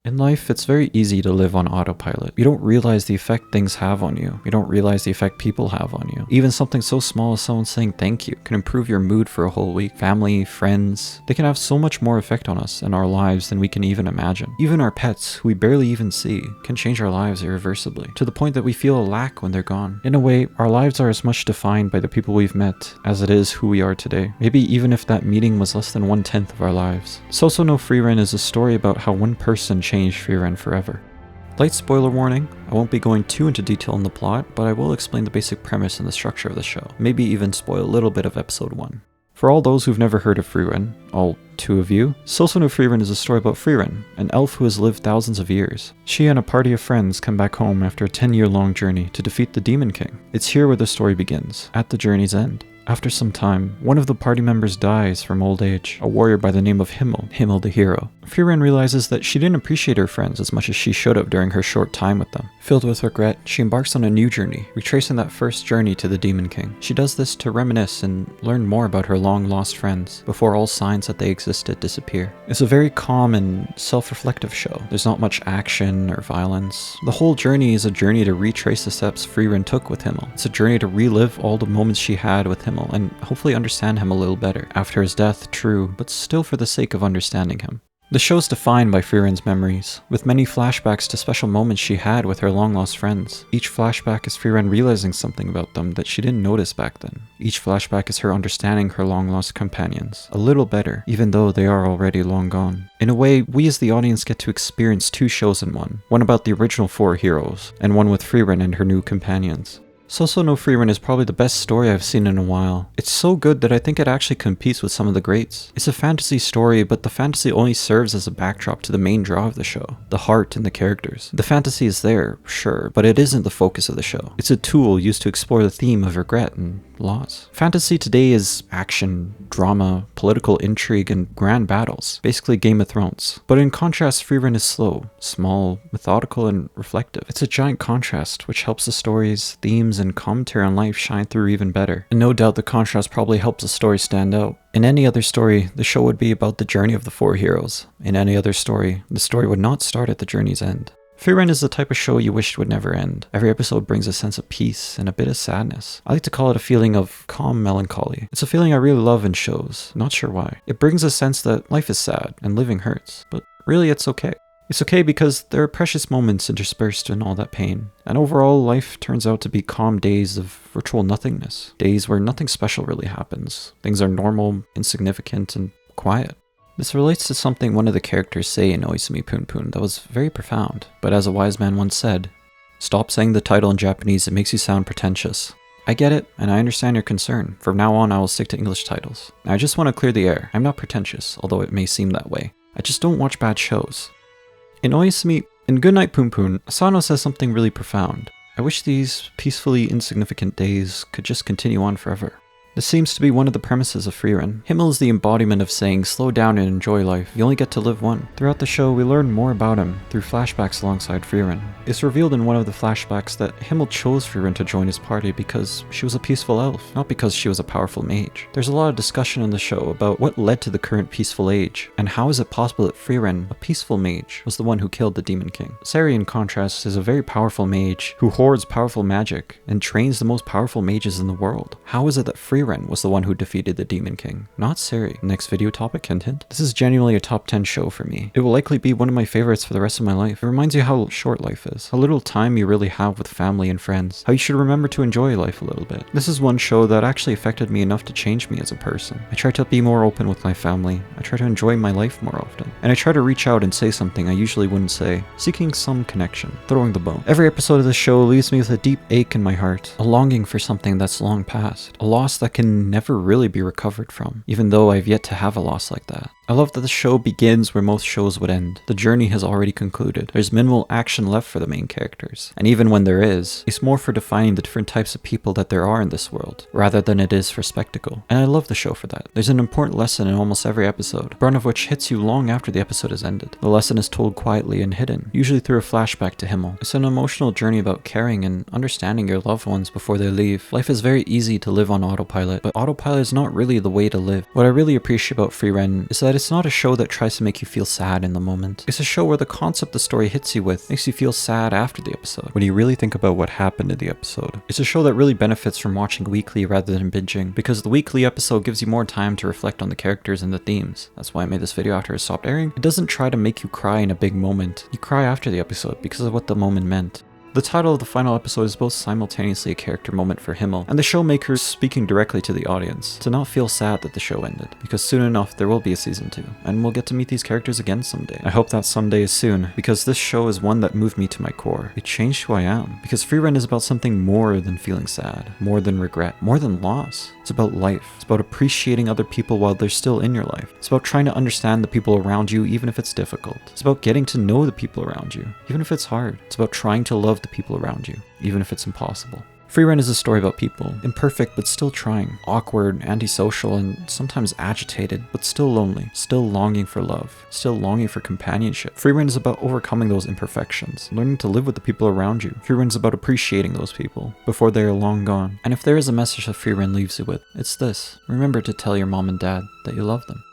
In life, it's very easy to live on autopilot. You don't realize the effect things have on you. You don't realize the effect people have on you. Even something so small as someone saying thank you can improve your mood for a whole week. Family, friends, they can have so much more effect on us and our lives than we can even imagine. Even our pets, who we barely even see, can change our lives irreversibly, to the point that we feel a lack when they're gone. In a way, our lives are as much defined by the people we've met as it is who we are today. Maybe even if that meeting was less than 1/10 of our lives. Sousou no Frieren is a story about how one person changed Frieren forever. Light spoiler warning, I won't be going too into detail in the plot, but I will explain the basic premise and the structure of the show, maybe even spoil a little bit of episode 1. For all those who've never heard of Frieren, all 2 of you, Sousou no Frieren is a story about Frieren, an elf who has lived thousands of years. She and a party of friends come back home after a 10-year-long journey to defeat the Demon King. It's here where the story begins, at the journey's end. After some time, one of the party members dies from old age, a warrior by the name of Himmel the hero. Frieren realizes that she didn't appreciate her friends as much as she should have during her short time with them. Filled with regret, she embarks on a new journey, retracing that first journey to the Demon King. She does this to reminisce and learn more about her long-lost friends, before all signs that they existed disappear. It's a very calm and self-reflective show. There's not much action or violence. The whole journey is a journey to retrace the steps Frieren took with Himmel. It's a journey to relive all the moments she had with Himmel and hopefully understand him a little better. After his death, true, but still for the sake of understanding him. The show's defined by Frieren's memories, with many flashbacks to special moments she had with her long-lost friends. Each flashback is Frieren realizing something about them that she didn't notice back then. Each flashback is her understanding her long-lost companions a little better, even though they are already long gone. In a way, we as the audience get to experience 2 shows in one about the original 4 heroes, and one with Frieren and her new companions. Sousou no Frieren is probably the best story I've seen in a while. It's so good that I think it actually competes with some of the greats. It's a fantasy story, but the fantasy only serves as a backdrop to the main draw of the show, the heart and the characters. The fantasy is there, sure, but it isn't the focus of the show. It's a tool used to explore the theme of regret and loss. Fantasy today is action, drama, political intrigue, and grand battles. Basically Game of Thrones. But in contrast, Frieren is slow, small, methodical, and reflective. It's a giant contrast, which helps the stories, themes, and commentary on life shine through even better. And no doubt the contrast probably helps the story stand out. In any other story, the show would be about the journey of the 4 heroes. In any other story, the story would not start at the journey's end. Frieren is the type of show you wished would never end. Every episode brings a sense of peace and a bit of sadness. I like to call it a feeling of calm melancholy. It's a feeling I really love in shows, not sure why. It brings a sense that life is sad and living hurts, but really it's okay. It's okay because there are precious moments interspersed in all that pain. And overall, life turns out to be calm days of virtual nothingness. Days where nothing special really happens. Things are normal, insignificant, and quiet. This relates to something one of the characters say in Oisumi Punpun that was very profound. But as a wise man once said, "Stop saying the title in Japanese, it makes you sound pretentious." I get it, and I understand your concern. From now on, I will stick to English titles. I just want to clear the air. I'm not pretentious, although it may seem that way. I just don't watch bad shows. In Goodnight Punpun, Asano says something really profound. I wish these peacefully insignificant days could just continue on forever. This seems to be one of the premises of Frieren. Himmel is the embodiment of saying, slow down and enjoy life. You only get to live one. Throughout the show, we learn more about him through flashbacks alongside Frieren. It's revealed in one of the flashbacks that Himmel chose Frieren to join his party because she was a peaceful elf, not because she was a powerful mage. There's a lot of discussion in the show about what led to the current peaceful age, and how is it possible that Frieren, a peaceful mage, was the one who killed the Demon King. Siri, in contrast, is a very powerful mage who hoards powerful magic and trains the most powerful mages in the world. How is it that Frieren was the one who defeated the Demon King, not Siri? Next video topic, hint hint. This is genuinely a top 10 show for me. It will likely be one of my favorites for the rest of my life. It reminds you how short life is, how little time you really have with family and friends, how you should remember to enjoy life a little bit. This is one show that actually affected me enough to change me as a person. I try to be more open with my family, I try to enjoy my life more often, and I try to reach out and say something I usually wouldn't say, seeking some connection, throwing the bone. Every episode of the show leaves me with a deep ache in my heart, a longing for something that's long past, a loss that can never really be recovered from, even though I've yet to have a loss like that. I love that the show begins where most shows would end. The journey has already concluded. There's minimal action left for the main characters. And even when there is, it's more for defining the different types of people that there are in this world, rather than it is for spectacle. And I love the show for that. There's an important lesson in almost every episode, the brunt of which hits you long after the episode has ended. The lesson is told quietly and hidden, usually through a flashback to Himmel. It's an emotional journey about caring and understanding your loved ones before they leave. Life is very easy to live on autopilot, but autopilot is not really the way to live. What I really appreciate about Frieren is that it's not a show that tries to make you feel sad in the moment. It's a show where the concept the story hits you with makes you feel sad after the episode, when you really think about what happened in the episode. It's a show that really benefits from watching weekly rather than binging, because the weekly episode gives you more time to reflect on the characters and the themes. That's why I made this video after it stopped airing. It doesn't try to make you cry in a big moment. You cry after the episode because of what the moment meant. The title of the final episode is both simultaneously a character moment for Himmel and the showmakers speaking directly to the audience to not feel sad that the show ended, because soon enough there will be a season 2, and we'll get to meet these characters again someday. I hope that someday is soon, because this show is one that moved me to my core. It changed who I am, because Frieren is about something more than feeling sad, more than regret, more than loss. It's about life. It's about appreciating other people while they're still in your life. It's about trying to understand the people around you even if it's difficult. It's about getting to know the people around you, even if it's hard. It's about trying to love the people around you, even if it's impossible. Frieren is a story about people, imperfect but still trying, awkward, antisocial, and sometimes agitated, but still lonely, still longing for love, still longing for companionship. Frieren is about overcoming those imperfections, learning to live with the people around you. Frieren is about appreciating those people before they are long gone. And if there is a message that Frieren leaves you with, it's this: remember to tell your mom and dad that you love them.